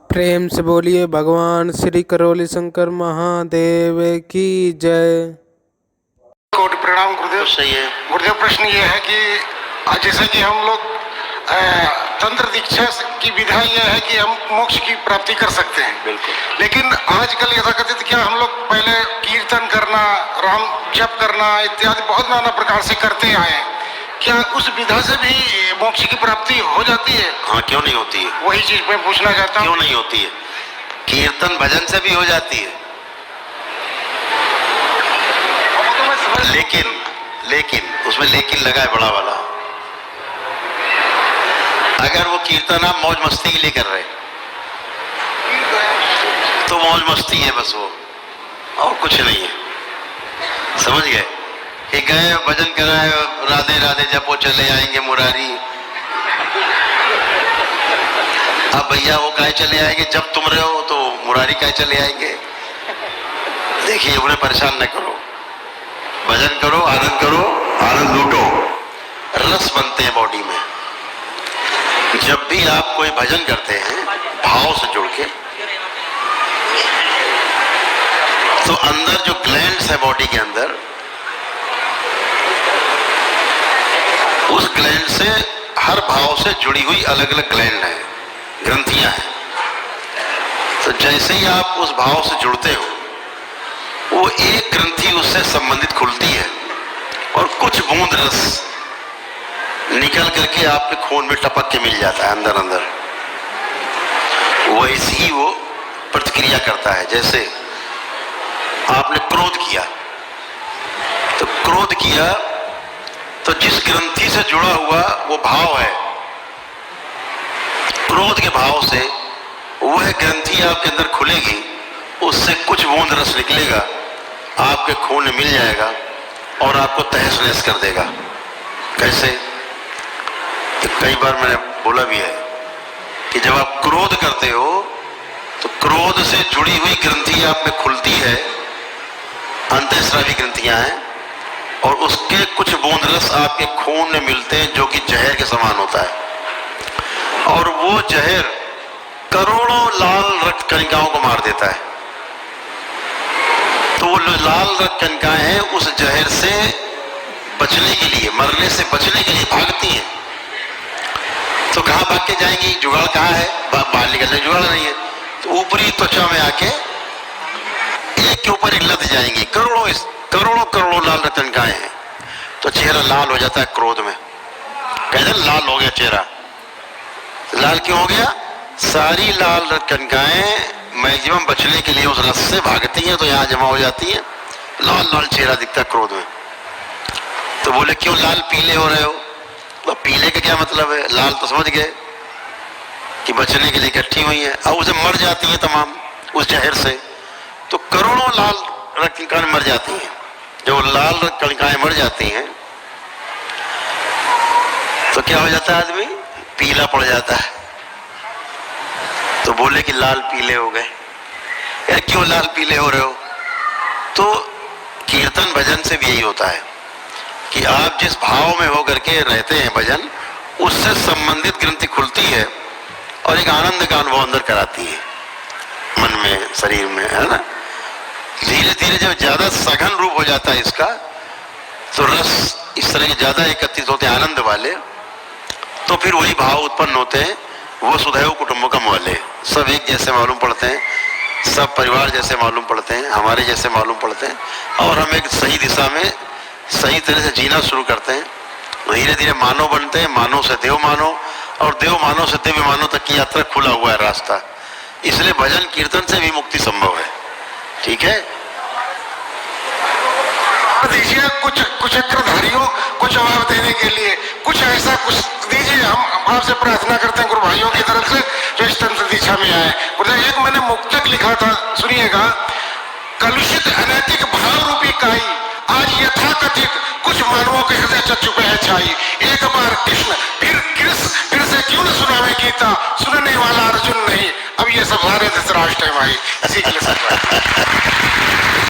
प्रेम से बोलिए भगवान श्री करौली शंकर महादेव की जय। कोटि प्रणाम गुरुदेव। सही है गुरुदेव, प्रश्न ये है कि जैसे कि हम लोग तंत्र दीक्षा की विधा यह है कि हम मोक्ष की प्राप्ति कर सकते हैं, बिल्कुल। लेकिन आजकल यथाकथित क्या हम लोग पहले कीर्तन करना, राम जप करना इत्यादि बहुत नाना प्रकार से करते आए हैं, क्या उस विधा से भी मोक्ष की प्राप्ति हो जाती है? हाँ, क्यों नहीं होती है? वही चीज मैं पूछना चाहता हूँ। क्यों नहीं होती है? कीर्तन भजन से भी हो जाती है, लेकिन उसमें लेकिन लगा है बड़ा वाला। अगर वो कीर्तन आप मौज मस्ती के लिए कर रहे तो मौज मस्ती है बस, वो और कुछ नहीं है। समझ गए कि गए भजन कराए, राधे राधे जपो चले आएंगे मुरारी। अब भैया वो काहे चले आएंगे? जब तुम रहे हो तो मुरारी काहे चले आएंगे? देखिए, उन्हें परेशान न करो, भजन करो, आनंद लूटो। रस बनते हैं बॉडी में। जब भी आप कोई भजन करते हैं भाव से जुड़ के, तो अंदर जो ग्लैंड्स है बॉडी के अंदर, उस ग्लैंड से हर भाव से जुड़ी हुई अलग अलग ग्लैंड है, ग्रंथियां हैं। तो जैसे ही आप उस भाव से जुड़ते हो, वो एक ग्रंथि उससे संबंधित खुलती है और कुछ बूंद रस निकल करके आपके खून में टपक के मिल जाता है अंदर अंदर। वैसे ही वो प्रतिक्रिया करता है। जैसे आपने क्रोध किया, तो जिस ग्रंथि से जुड़ा हुआ वो भाव है, क्रोध के भाव से वह ग्रंथि आपके अंदर खुलेगी, उससे कुछ बूंद रस निकलेगा, आपके खून में मिल जाएगा और आपको तहस नहस कर देगा। कैसे? तो कई बार मैंने बोला भी है कि जब आप क्रोध करते हो तो क्रोध से जुड़ी हुई ग्रंथि आप में खुलती है, अंतःस्रावी ग्रंथियां हैं, और उसके कुछ बूंद रस आपके खून में मिलते हैं जो कि जहर के समान होता है, और वो जहर करोड़ों लाल रक्त कणिकाओं को मार देता है। तो वो लाल रक्त कणिकाएं हैं उस जहर से बचने के लिए, मरने से बचने के लिए भागती हैं। तो कहां भाग के जाएंगी? जुगाड़ कहां है? बाहर निकलने जुगाड़ नहीं है, तो ऊपरी त्वचा में आके एक के ऊपर एक लद जाएंगी। करोड़ों लाल रक्त कणिकाएं हैं। तो चेहरा लाल हो जाता है क्रोध में। कहते लाल हो गया चेहरा। लाल क्यों हो गया? सारी लाल रक्त कणिकाएं मैक्सिमम बचने के लिए उस रस से भागती हैं, तो यहाँ जमा हो जाती हैं, लाल लाल चेहरा दिखता है क्रोध में। तो बोले क्यों लाल पीले हो रहे हो? तो पीले का क्या मतलब है? लाल तो समझ गए कि बचने के लिए इकट्ठी हुई है, अब उसे मर जाती है तमाम उस जहर से। तो करोड़ों लाल रक्त कणिकाएं मर जाती हैं। जब लाल रक्त कणिकाएं मर जाती हैं तो क्या हो जाता है? आदमी पीला पड़ जाता है। तो बोले कि लाल पीले हो गए। यार क्यों लाल पीले हो रहे हो? तो कीर्तन भजन से भी यही होता है कि आप जिस भाव में होकर के रहते हैं भजन, उससे संबंधित ग्रंथि खुलती है और एक आनंद का अनुभव अंदर कराती है, मन में, शरीर में, है ना। धीरे धीरे जब ज्यादा सघन रूप हो जाता है इसका, तो रस इस तरह के ज्यादा एकत्रित होते हैं आनंद वाले, तो फिर वही भाव उत्पन्न होते हैं। वो सुधैव कुटुंबकम वाले, सब एक जैसे मालूम पड़ते हैं, सब परिवार जैसे मालूम पड़ते हैं, हमारे जैसे मालूम पड़ते हैं, और हम एक सही दिशा में सही तरह से जीना शुरू करते हैं। धीरे धीरे मानव बनते हैं, मानव से देव मानव, और देव मानव से दिव्य मानव तक की यात्रा खुला हुआ है रास्ता। इसलिए भजन कीर्तन से भी मुक्ति संभव है। ठीक है? दीजिए कुछ चक्रधारियों को जवाब देने के लिए कुछ ऐसा कुछ दीजिए। हम आपसे प्रार्थना करते हैं गुरु भाइयों की तरफ से जो इस तंत्र दीक्षा में आए। एक मैंने मुक्तक लिखा था, सुनिएगा। कलुषित अनैतिक भाव रूपी काई आज यथाकथित कुछ मानवों के हृदय चक्षु पे है छाई। एक बार कृष्ण फिर से क्यों न सुनावे गीता, सुनने वाला अर्जुन नहीं। अब ये सब सारे धृतराष्ट्र है भाई, इसी के लिए